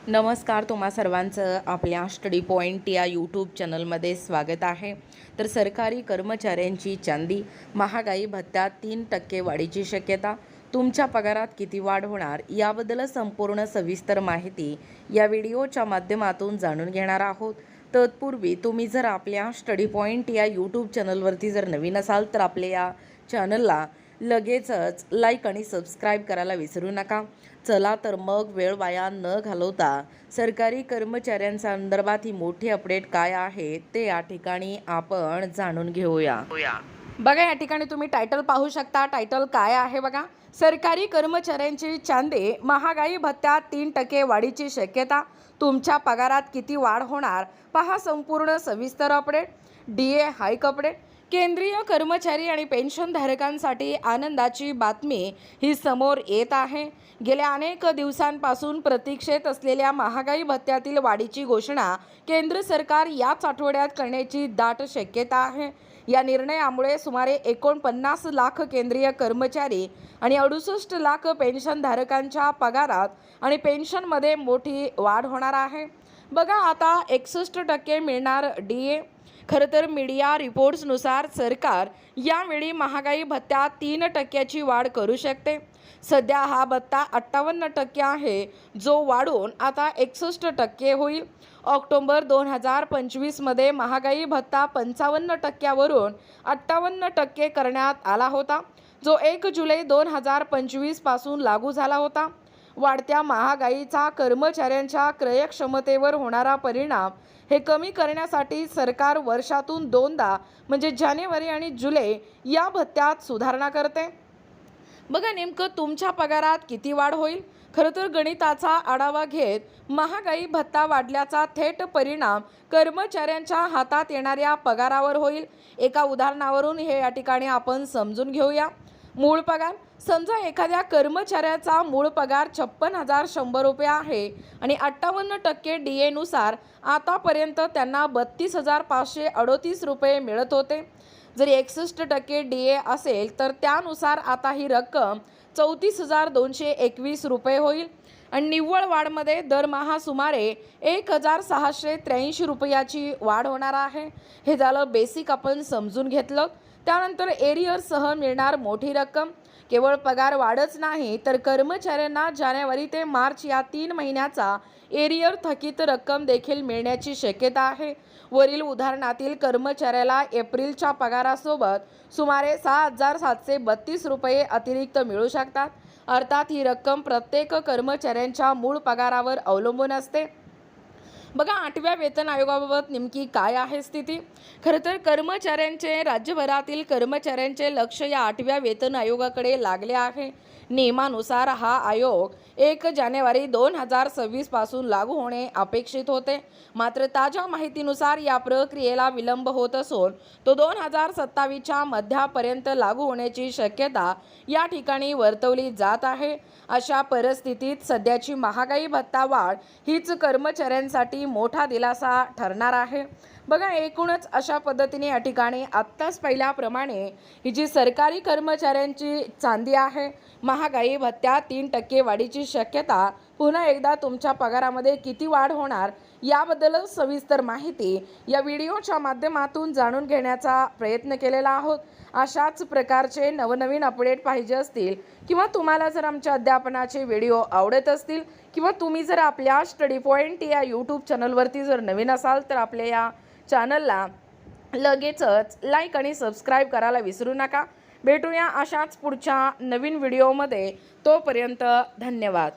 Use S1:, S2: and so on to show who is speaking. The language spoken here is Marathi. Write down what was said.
S1: नमस्कार, तुम्हा सर्वांचं आपल्या स्टडी पॉईंट या यूट्यूब चॅनलमध्ये स्वागत आहे। तर सरकारी कर्मचाऱ्यांची चांदी, महागाई भत्त्यात 3% वाढीची शक्यता, तुमच्या पगारात किती वाढ होणार याबद्दल संपूर्ण सविस्तर माहिती या व्हिडिओच्या माध्यमातून जाणून घेणार आहोत। तत्पूर्वी तुम्ही जर आपल्या स्टडी पॉईंट या यूट्यूब चॅनलवरती जर नवीन असाल तर आपल्या या चॅनलला लगेचच लाईक आणि सबस्क्राईब करायला विसरू नका। चला तर मग वेळ वाया न घालवता सरकारी कर्मचाऱ्यांसंदर्भात ही मोठी अपडेट काय आहे ते या ठिकाणी आपण जाणून घेऊया। बघा, या ठिकाणी तुम्ही टायटल पाहू शकता। टायटल काय आहे बघा, सरकारी कर्मचाऱ्यांची चांदी, महागाई भत्त्यात 3% वाढीची शक्यता, तुमच्या पगारात किती वाढ होणार पहा संपूर्ण सविस्तर अपडेट। DA hike update. केंद्रीय कर्मचारी आणि पेन्शनधारकांसाठी आनंदाची बातमी ही समोर येत आहे। गेल्या अनेक दिवसांपासून प्रतीक्षेत असलेल्या महागाई भत्त्यातील वाढीची घोषणा केंद्र सरकार याच आठवड्यात करण्याची दाट शक्यता आहे। या निर्णयामुळे सुमारे 49 लाख केंद्रीय कर्मचारी आणि 68 लाख पेन्शनधारकांच्या पगारात आणि पेन्शनमध्ये मोठी वाढ होणार आहे। बघा, आता 61% मिळणार डीए। खरं तर मीडिया रिपोर्ट्सनुसार सरकार यावेळी महागाई भत्त्यात 3% वाढ करू शकते। सध्या हा भत्ता 58% आहे, जो वाढून आता 61% होईल। ऑक्टोबर 2025 मध्ये महागाई भत्ता 55% वरून 58% करण्यात आला होता, जो 1 जुलै 2025 पासून लागू झाला होता। वाढत्या महागाईचा कर्मचाऱ्यांच्या क्रयक्षमतेवर होणारा परिणाम हे कमी करण्यासाठी सरकार वर्षातून 2दा म्हणजे जानेवारी आणि जुलै या भत्त्यात सुधारणा करते। बघा, नेमकं तुमच्या पगारात किती वाढ होईल। खरं तर गणिताचा आढावा घेत महागाई भत्ता वाढल्याचा थेट परिणाम कर्मचाऱ्यांच्या हातात येणाऱ्या पगारावर होईल। एका उदाहरणावरून हे या ठिकाणी आपण समजून घेऊया। मूळ पगार, समजा एखाद्या कर्मचाऱ्याचा मूळ पगार 56,100 रुपये आहे आणि 58% डीए नुसार आतापर्यंत त्यांना 32,538 रुपये मिळत होते। जरी 61% डीए असेल तर त्यानुसार आता ही रक्कम 34,221 रुपये होईल आणि निव्वळ वाढमध्ये दरमहा सुमारे 1,683 रुपयाची वाढ होणार आहे। हे झालं बेसिक आपण समजून घेतलं। त्यानंतर एरियरसह मिळणार मोठी रक्कम। केवळ पगार वाढच नाही तर कर्मचाऱ्यांना जानेवारी ते मार्च या 3 महिन्याचा एरियर थकीत रक्कम देखील मिळण्याची शक्यता आहे। वरील उदाहरणातील कर्मचाऱ्याला एप्रिलच्या पगारासोबत सुमारे 6,732 रुपये अतिरिक्त मिळू शकतात। अर्थात ही रक्कम प्रत्येक कर्मचाऱ्यांच्या मूळ पगारावर अवलंबून असते। बघा, 8व्या वेतन आयोगाबाबत नेमकी काय आहे स्थिती। खरं तर राज्यभरातील कर्मचाऱ्यांचे लक्ष या 8व्या वेतन आयोगाकडे लागले आहे। नियमानुसार हा आयोग 1 जानेवारी 2026 पासून लागू होणे अपेक्षित होते, मात्र ताज्या माहितीनुसार या प्रक्रियेला विलंब होत असून तो 2027च्या मध्यापर्यंत लागू होण्याची शक्यता या ठिकाणी वर्तवली जात आहे। अशा परिस्थितीत सध्याची महागाई भत्ता वाढ हीच कर्मचाऱ्यांसाठी मोठा दिलासा ठरणार आहे। बघा, एकूणच अशा पद्धतीने या ठिकाणी आत्ताच पाहिल्याप्रमाणे ही जी सरकारी कर्मचाऱ्यांची चांदी आहे, महागाई भत्त्यात 3% वाढीची शक्यता, पुन्हा एकदा तुमच्या पगारामध्ये किती वाढ होणार याबद्दल सविस्तर माहिती या व्हिडिओच्या माध्यमातून जाणून घेण्याचा प्रयत्न केलेला आहोत। अशाच प्रकारचे नवनवीन अपडेट पाहिजे असतील किंवा तुम्हाला जर आमच्या अध्यापनाचे व्हिडिओ आवडत असतील किंवा तुम्ही जर आपल्या स्टडी पॉईंट या यूट्यूब चॅनलवरती जर नवीन असाल तर आपल्या या चॅनलला लगेचच लाईक आणि सबस्क्राईब करायला विसरू नका। भेटूया अशाच पुढच्या नवीन व्हिडिओमध्ये। तोपर्यंत धन्यवाद।